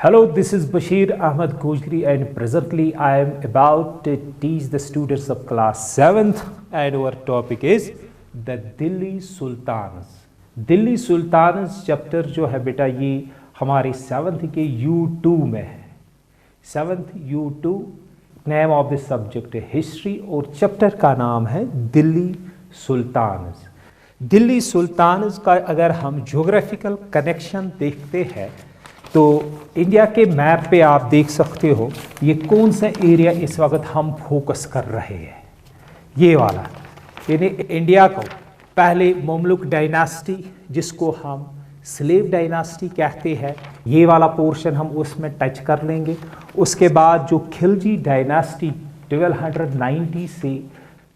Hello, this is Bashir Ahmed Gojri and presently I am about to teach the students of class 7th and our topic is the Delhi Sultans. Delhi Sultans chapter जो है बेटा ये हमारे 7th के U2 में है। 7th U2 name of the subject है history और चैप्टर का नाम है दिल्ली सुल्तानस। दिल्ली सुल्तानस का अगर हम ज्योग्राफिकल कनेक्शन देखते हैं तो इंडिया के मैप पे आप देख सकते हो ये कौन सा एरिया इस वक्त हम फोकस कर रहे हैं, ये वाला। यानी इंडिया को पहले मुमलुक डायनास्टी जिसको हम स्लेव डायनास्टी कहते हैं, ये वाला पोर्शन हम उसमें टच कर लेंगे। उसके बाद जो खिलजी डायनास्टी 1290 से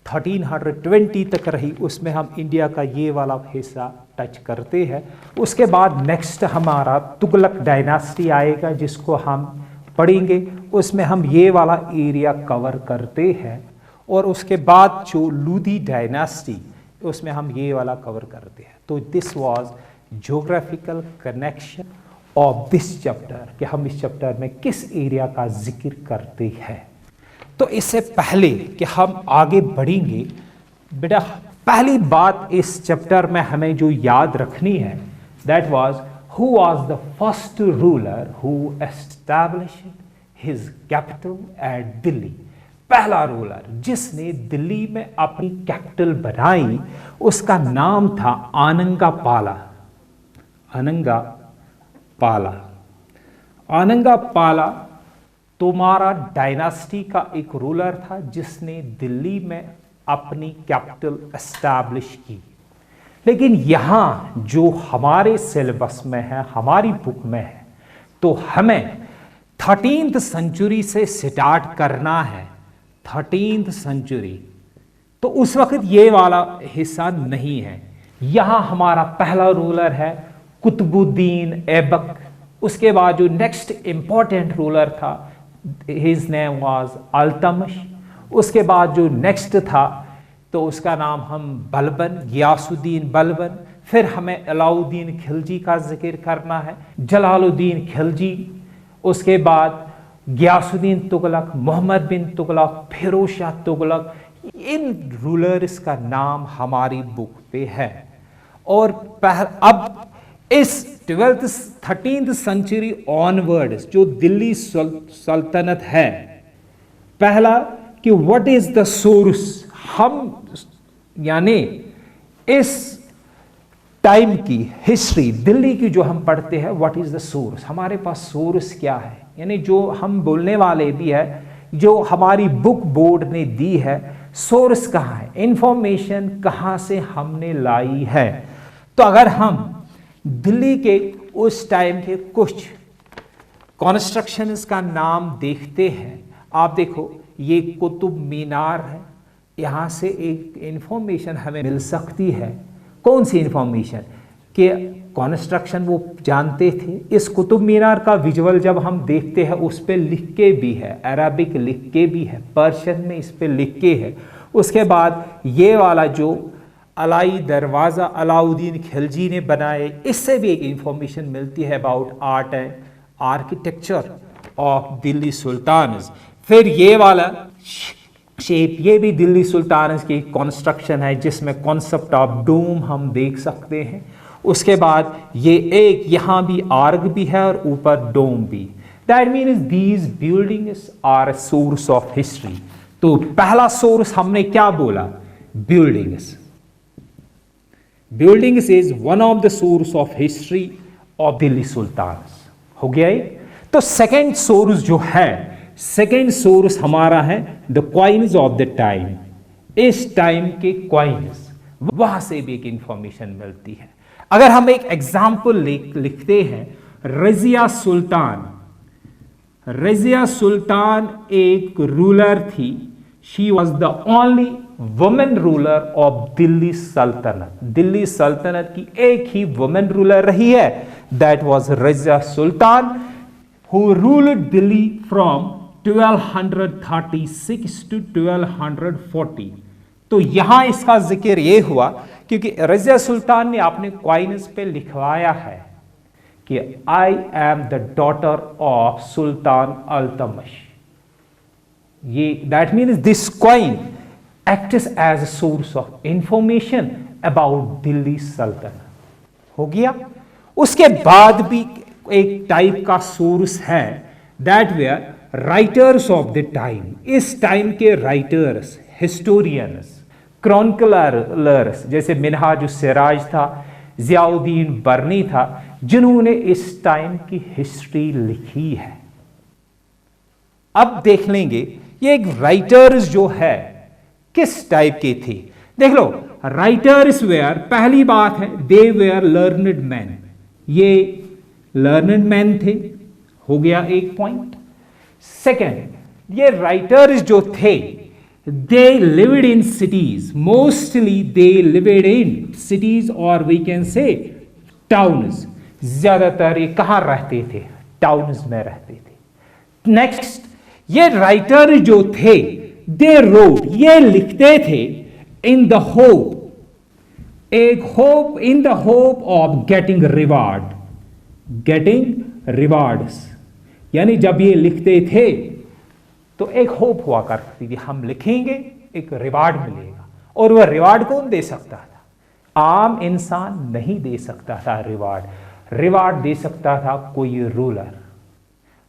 1320 तक रही उसमें हम इंडिया का ये वाला हिस्सा टच करते हैं। उसके बाद नेक्स्ट हमारा तुगलक डायनास्टी आएगा जिसको हम पढ़ेंगे, उसमें हम ये वाला एरिया कवर करते हैं। और उसके बाद जो लूधी डायनास्टी उसमें हम ये वाला कवर करते हैं। तो this was geographical connection of this chapter कि हम इस चैप्टर में किस एरिया का जिक्र करते हैं। तो इससे पहले कि हम आगे बढ़ेंगे बेटा, पहली बात इस चैप्टर में हमें जो याद रखनी है that was who was the first ruler who established his capital eight Delhi. पहला रूलर जिसने दिल्ली में अपनी कैपिटल बनाई उसका नाम था आनंगापाला। आनंगापाला तोमारा डायनास्टी का एक रूलर था जिसने दिल्ली में अपनी कैपिटल एस्टैब्लिश की। लेकिन यहाँ जो हमारे सिलेबस में है, हमारी बुक में है, तो हमें 13th सेंचुरी से स्टार्ट करना है। 13th सेंचुरी तो उस वक्त ये वाला हिस्सा नहीं है। यहाँ हमारा पहला रूलर है कुतुबुद्दीन ऐबक। उसके बाद जो नेक्स्ट इंपॉर्टेंट रूलर था हिज नेम वाज अल्तमश। उसके बाद जो नेक्स्ट था तो उसका नाम हम बलबन, गियासुद्दीन बलबन। फिर हमें अलाउद्दीन खिलजी का जिक्र करना है, जलालुद्दीन खिलजी। उसके बाद गियासुद्दीन तुगलक, मोहम्मद बिन तुगलक, फिरोज शाह तुगलक। इन रूलर्स का नाम हमारी बुक पे है। और अब इस 13th सेंचुरी ऑनवर्ड्स जो दिल्ली सल्तनत है, पहला कि व्हाट इज द सोर्स। हम यानी इस टाइम की हिस्ट्री दिल्ली की जो हम पढ़ते हैं, व्हाट इज द सोर्स, हमारे पास सोर्स क्या है, यानी जो हम बोलने वाले भी है, जो हमारी बुक बोर्ड ने दी है, सोर्स कहाँ है, इंफॉर्मेशन कहाँ से हमने लाई है। तो अगर हम दिल्ली के उस टाइम के कुछ कॉन्स्ट्रक्शंस का नाम देखते हैं, आप देखो ये कुतुब मीनार है। यहाँ से एक इंफॉर्मेशन हमें मिल सकती है। कौन सी इंफॉर्मेशन कि कॉन्स्ट्रक्शन वो जानते थे। इस कुतुब मीनार का विजुअल जब हम देखते हैं उस पर लिख के भी है, अरबिक लिख के भी है, पर्शियन में इस पर लिख के है। उसके बाद ये वाला जो अलाई दरवाज़ा अलाउद्दीन खिलजी ने बनाए, इससे भी एक इंफॉर्मेशन मिलती है about art and architecture of Delhi Sultans. फिर ये वाला शेप, ये भी दिल्ली सुल्तानस की कंस्ट्रक्शन है जिसमें कॉन्सेप्ट ऑफ डोम हम देख सकते हैं। उसके बाद ये एक यहाँ भी आर्क भी है और ऊपर डोम भी। That means these buildings are a source of history. तो पहला सोर्स हमने क्या बोला, buildings. Buildings is one of the source of history of Delhi Sultans. हो गया ये। तो सेकेंड सोर्स जो है, सेकेंड सोर्स हमारा है the coins of the time. इस टाइम के कॉइन्स, वहां से भी एक इंफॉर्मेशन मिलती है। अगर हम एक एग्जाम्पल लिखते हैं, रजिया सुल्तान। रजिया सुल्तान एक रूलर थी। She was the only women ruler of Delhi सल्तनत। दिल्ली सल्तनत की एक ही वुमेन रूलर रही है, that was Razia Sultan who ruled Delhi from 1236 to 1240। तो यहां इसका जिक्र यह हुआ क्योंकि रजिया सुल्तान ने अपने कॉइन्स पे लिखवाया है कि I am the daughter of sultan Altamash. ये that means this coin acts as a source of information about Delhi सल्तनत। हो गया। उसके बाद भी एक टाइप का सोर्स है that where writers of the time, इस टाइम के राइटर्स, हिस्टोरियंस, क्रॉनिकलर्स, जैसे मिनहाज सिराज था, जियाउद्दीन बर्नी था, जिन्होंने इस टाइम की हिस्ट्री लिखी है। अब देख लेंगे ये एक राइटर्स जो है किस टाइप के थे। देख लो, राइटर्स वेयर, पहली बात है दे वेयर लर्नड मैन, ये लर्नड मैन थे, हो गया एक पॉइंट। सेकेंड, ये राइटर्स जो थे they lived in cities, mostly they lived in cities और वी कैन से टाउन्स, ज्यादातर ये कहां रहते थे, टाउन्स में रहते थे। नेक्स्ट, ये राइटर जो थे दे रोट, ये लिखते थे इन द होप, एक hope, in the hope of getting reward, getting rewards, यानी जब ये लिखते थे तो एक होप हुआ करती थी, हम लिखेंगे एक रिवार्ड मिलेगा। और वह रिवार्ड कौन दे सकता था? आम इंसान नहीं दे सकता था रिवार्ड। रिवार्ड दे सकता था कोई रूलर,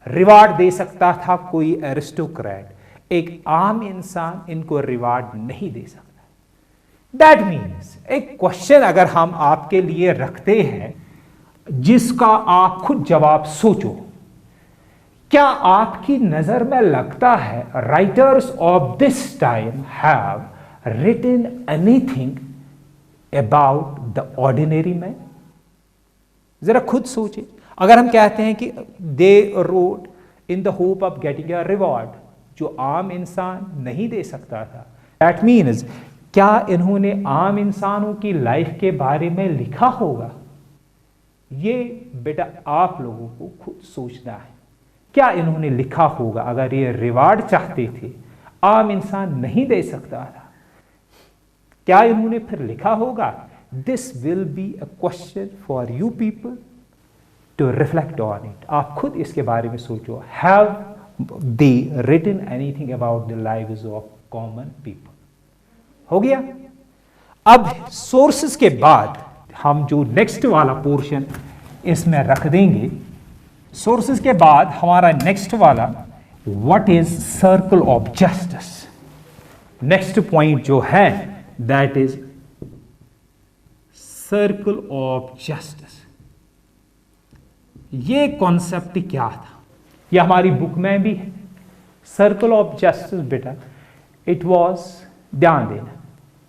रिवार्ड दे सकता था कोई एरिस्टोक्रेट, एक आम इंसान इनको रिवार्ड नहीं दे सकता। दैट मीन्स एक क्वेश्चन अगर हम आपके लिए रखते हैं जिसका आप खुद जवाब सोचो, क्या आपकी नजर में लगता है writers of this time have written anything about the ordinary man? जरा खुद सोचे। अगर हम कहते हैं कि they wrote in the hope of getting a reward, जो आम इंसान नहीं दे सकता था, दैट मीन्स क्या इन्होंने आम इंसानों की लाइफ के बारे में लिखा होगा? ये बेटा आप लोगों को खुद सोचना है। क्या इन्होंने लिखा होगा? अगर ये रिवार्ड चाहते थे, आम इंसान नहीं दे सकता था, क्या इन्होंने फिर लिखा होगा? This will be a question for you people to reflect on it. आप खुद इसके बारे में सोचो। Have they written anything about the lives of common people? हो गया। अब सोर्सेस के बाद हम जो नेक्स्ट वाला पोर्शन इसमें रख देंगे, सोर्सेस के बाद हमारा नेक्स्ट वाला what is circle of justice. Next point जो है that is circle of justice. ये कॉन्सेप्ट क्या था? ये हमारी बुक में भी है। सर्कल ऑफ जस्टिस बेटा, इट वॉज, ध्यान देना,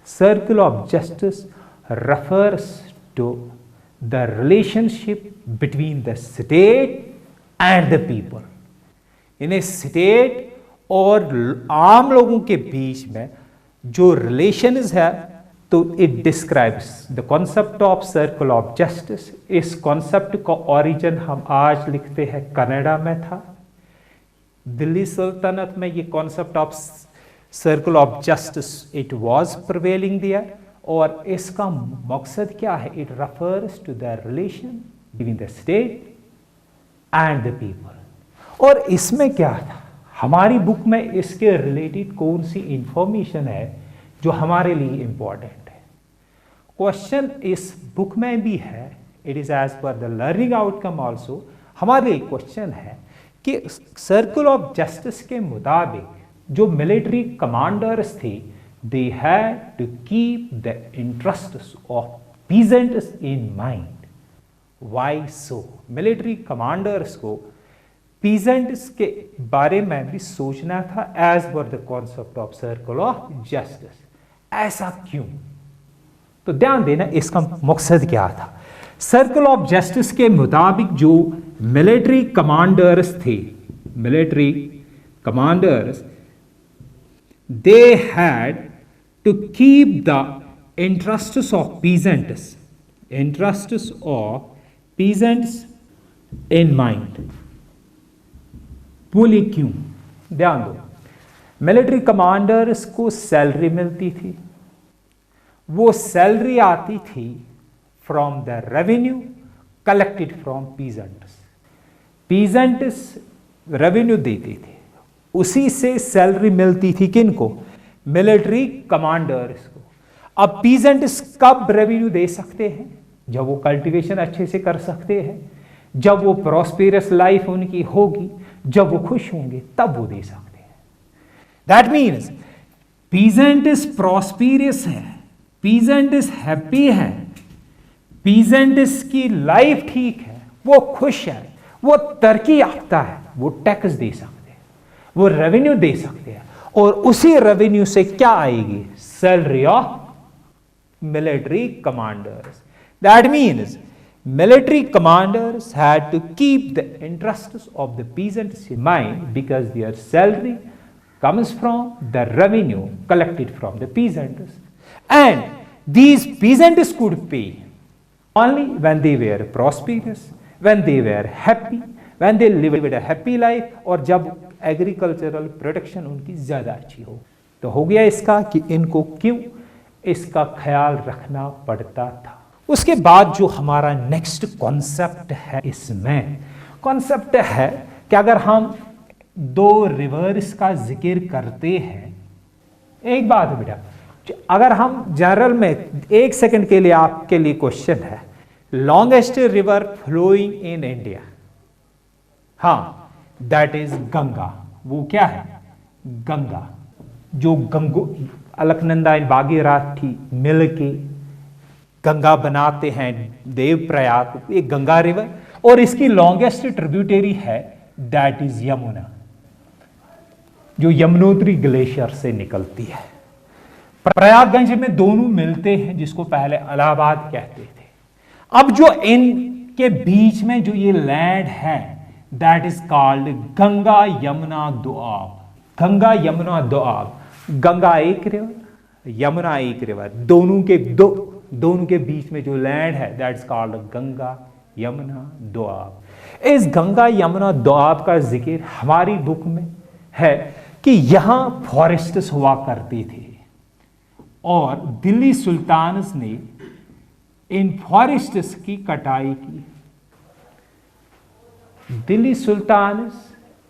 circle of justice refers to the relationship between the state and the people. इन्हें स्टेट और आम लोगों के बीच में जो रिलेशंस है, तो it describes the concept of circle of justice. इस कॉन्सेप्ट का ओरिजिन हम आज लिखते हैं कनाडा में था। दिल्ली सल्तनत में ये concept of circle of justice it was prevailing there. और इसका मकसद क्या है? It refers to the relation between the state and the people. और इसमें क्या था? हमारी बुक में इसके रिलेटेड कौन सी इंफॉर्मेशन है जो हमारे लिए इंपॉर्टेंट है? क्वेश्चन इस बुक में भी है, it is as per the learning outcome also. हमारे लिए क्वेश्चन है कि सर्कल ऑफ जस्टिस के मुताबिक जो मिलिट्री कमांडर्स थे, they had to keep the interests of peasants in mind. Why so? Military commanders को peasants के बारे में भी सोचना था as per the concept of circle of justice. ऐसा क्यों? तो ध्यान देना, इसका मकसद क्या था? सर्कल ऑफ जस्टिस के मुताबिक जो मिलिट्री कमांडर्स थे, military commanders, they had to keep the interests of peasants in mind. बोले क्यों? ध्यान दो, मिलिट्री कमांडर्स को सैलरी मिलती थी, वो सैलरी आती थी from the revenue collected from peasants. Peasants revenue देते थे, उसी से सैलरी मिलती थी किनको? मिलिट्री कमांडर्स को। अब पीजेंट्स कब रेवेन्यू दे सकते हैं? जब वो कल्टीवेशन अच्छे से कर सकते हैं, जब वो प्रॉस्पेरस लाइफ उनकी होगी, जब वो खुश होंगे, तब वो दे सकते हैं। दैट मीन्स पीजेंट्स प्रॉस्पेरस है, पीजेंट्स हैप्पी है, पीजेंट्स की लाइफ ठीक है, वो खुश है, वो तरक्की याफ्ता है, वो टैक्स दे सकते हैं, वो रेवेन्यू दे सकते हैं, और उसी रेवेन्यू से क्या आएगी? Salary of military commanders. That means military commanders had to keep the interests of the peasants in mind because their salary comes from the revenue collected from the peasants, and these peasants could pay only when they were prosperous, when they were happy, when they lived a happy life, और जब agricultural production उनकी ज़्यादा अच्छी हो। तो हो गया इसका कि इनको क्यों इसका ख्याल रखना पड़ता था। उसके बाद जो हमारा नेक्स्ट कॉन्सेप्ट है, इसमें कॉन्सेप्ट है कि अगर हम दो रिवर्स का जिक्र करते हैं, एक बात है बेटा, अगर हम जनरल में एक सेकंड के लिए आपके लिए क्वेश्चन है, longest river flowing in India, हाँ, दैट इज गंगा। वो क्या है? गंगा। जो गंगो अलकनंदा बागीरथी मिल के गंगा बनाते हैं देवप्रयाग, ये गंगा रिवर, और इसकी लॉन्गेस्ट ट्रिब्यूटरी है दैट इज यमुना, जो यमुनोत्री ग्लेशियर से निकलती है। प्रयागगंज में दोनों मिलते हैं, जिसको पहले इलाहाबाद कहते थे। अब जो इनके बीच में जो ये लैंड है that is called Ganga Yamuna Doab. Ganga Yamuna Doab, Ganga एक रिवर, यमुना एक रिवर, दोनों के बीच में जो लैंड है दैट्स कॉल्ड गंगा यमुना दोआब। इस गंगा यमुना दोआब का जिक्र हमारी बुक में है कि यहां फॉरेस्ट्स हुआ करते थे, और दिल्ली सुल्तान्स ने इन फॉरेस्ट्स की कटाई की। Delhi sultans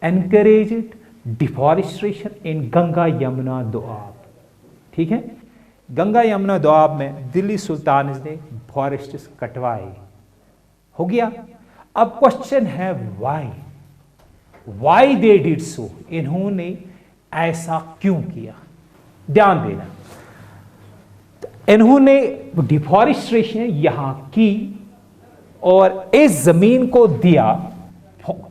encouraged deforestation in Ganga Yamuna Doab. ठीक है, गंगा यमुना दोआब में दिल्ली सुल्तान्स ने फॉरेस्ट्स कटवाए। हो गया। अब क्वेश्चन है वाई दे डिड सो, इन्होंने ऐसा क्यों किया? ध्यान देना, इन्होंने डिफॉरेस्टेशन यहां की और इस जमीन को दिया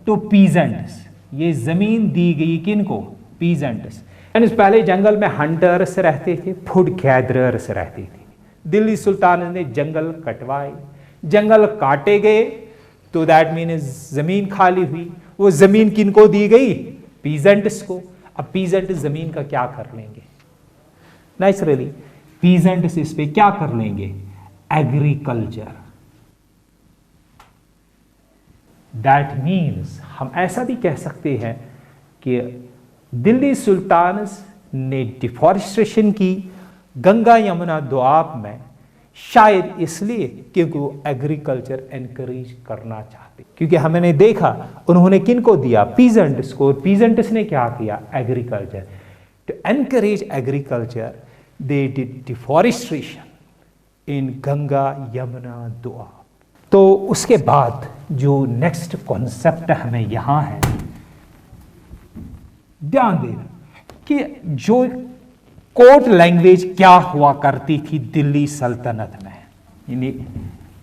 तो पीजेंट्स। ये जमीन दी गई किनको? पीजेंट्स। पहले जंगल में हंटर्स रहते थे, फूड गैदरर्स रहते थे। दिल्ली सुल्तान ने जंगल कटवाए, जंगल काटे गए, तो दैट मीन जमीन खाली हुई। वो जमीन किनको दी गई? पीजेंट्स को। अब पीजेंट जमीन का क्या कर लेंगे? नेचुरली पीजेंट्स इस पे क्या कर लेंगे? एग्रीकल्चर। दैट मीन्स हम ऐसा भी कह सकते हैं कि दिल्ली सुल्तान्स ने डिफॉरेस्टेशन की गंगा यमुना दोआब में, शायद इसलिए क्योंकि वो एग्रीकल्चर एनकरेज करना चाहते। क्योंकि हमने देखा उन्होंने किनको दिया? पीजेंट्स को। पीजेंट्स ने क्या किया? Agriculture. To encourage agriculture they did deforestation in Ganga Yamuna Doab. तो उसके बाद जो नेक्स्ट कॉन्सेप्ट हमें यहां है, ध्यान देना कि जो कोर्ट लैंग्वेज क्या हुआ करती थी दिल्ली सल्तनत में, यानी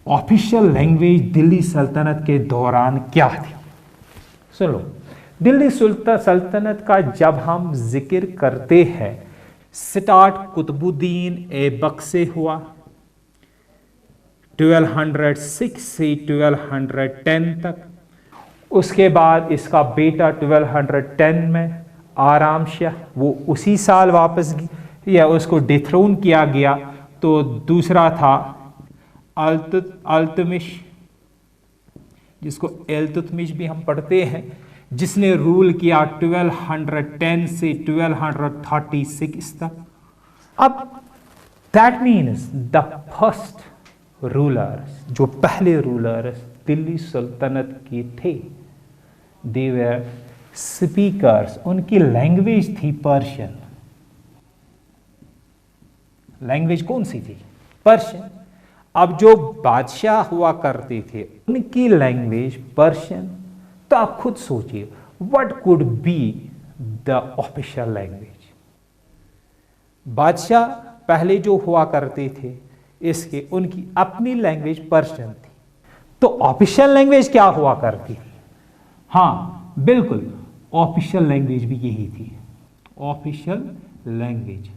ऑफिशियल लैंग्वेज दिल्ली सल्तनत के दौरान क्या थी? सुनो, दिल्ली सल्तनत का जब हम जिक्र करते हैं, स्टार्ट कुतुबुद्दीन ऐबक से हुआ 1206 से 1210 तक। उसके बाद इसका बेटा 1210 में आराम शाह, वो उसी साल वापस या उसको डिथ्रोन किया गया। तो दूसरा था अल्तमिश, जिसको इल्तुतमिश भी हम पढ़ते हैं, जिसने रूल किया 1210 से 1236 तक। अब that means the first rulers, जो पहले रूलर्स दिल्ली सल्तनत के थे, दे वर स्पीकर्स, उनकी लैंग्वेज थी पर्शियन। लैंग्वेज कौन सी थी? पर्शियन। अब जो बादशाह हुआ करते थे उनकी लैंग्वेज पर्शियन, तो आप खुद सोचिए what could be the official language. बादशाह पहले जो हुआ करते थे इसके उनकी अपनी लैंग्वेज पर्शियन थी, तो ऑफिशियल लैंग्वेज क्या हुआ करती थी? हाँ बिल्कुल, ऑफिशियल लैंग्वेज भी यही थी, ऑफिशियल लैंग्वेज।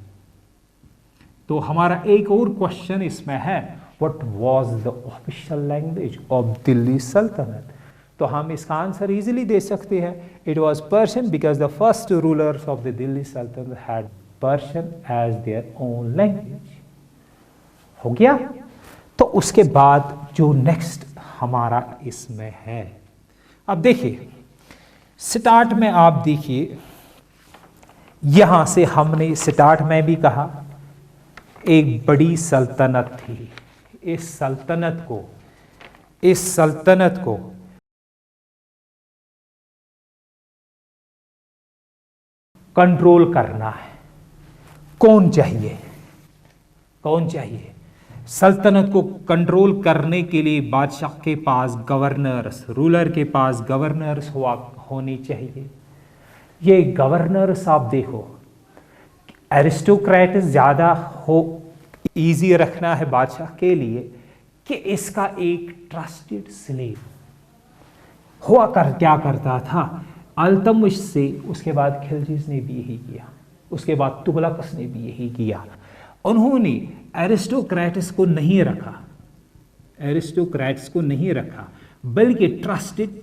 तो हमारा एक और क्वेश्चन इसमें है, what was the official language of Delhi सल्तनत? तो हम इसका आंसर इजीली दे सकते हैं, it was Persian because the first rulers of the Delhi सल्तनत had Persian as their own language. हो गया? तो उसके बाद जो नेक्स्ट हमारा इसमें है, अब देखिए स्टार्ट में आप देखिए, यहां से हमने स्टार्ट में भी कहा एक बड़ी सल्तनत थी। इस सल्तनत को कंट्रोल करना है। कौन चाहिए? सल्तनत को कंट्रोल करने के लिए बादशाह के पास गवर्नर्स, रूलर के पास गवर्नर्स होने चाहिए। ये गवर्नर्स आप देखो, एरिस्टोक्रेट ज्यादा हो, इजी रखना है बादशाह के लिए कि इसका एक ट्रस्टेड स्लेव हुआ क्या करता था, अल्तमिश से, उसके बाद खिलजी ने भी यही किया, उसके बाद तुगलक ने भी यही किया। उन्होंने एरिस्टोक्रेट्स को नहीं रखा, बल्कि ट्रस्टेड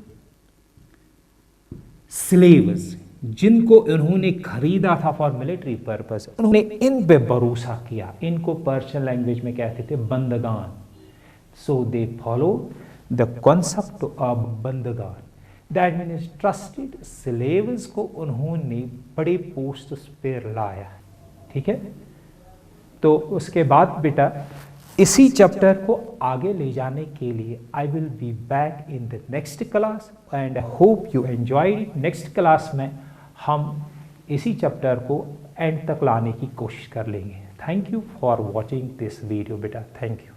स्लेव्स जिनको उन्होंने खरीदा था फॉर मिलिट्री पर्पस, उन्होंने इन पे भरोसा किया। इनको पर्शियन लैंग्वेज में कहते थे बंदगान। So they follow the concept of बंदगान, दैट मीन्स ट्रस्टेड स्लेव्स को उन्होंने बड़े पोस्ट पे लाया। ठीक है, तो उसके बाद बेटा इसी चैप्टर को आगे ले जाने के लिए I will be back in the next class and hope you enjoyed. Next class में हम इसी चैप्टर को एंड तक लाने की कोशिश कर लेंगे। Thank you for watching this video बेटा, थैंक यू।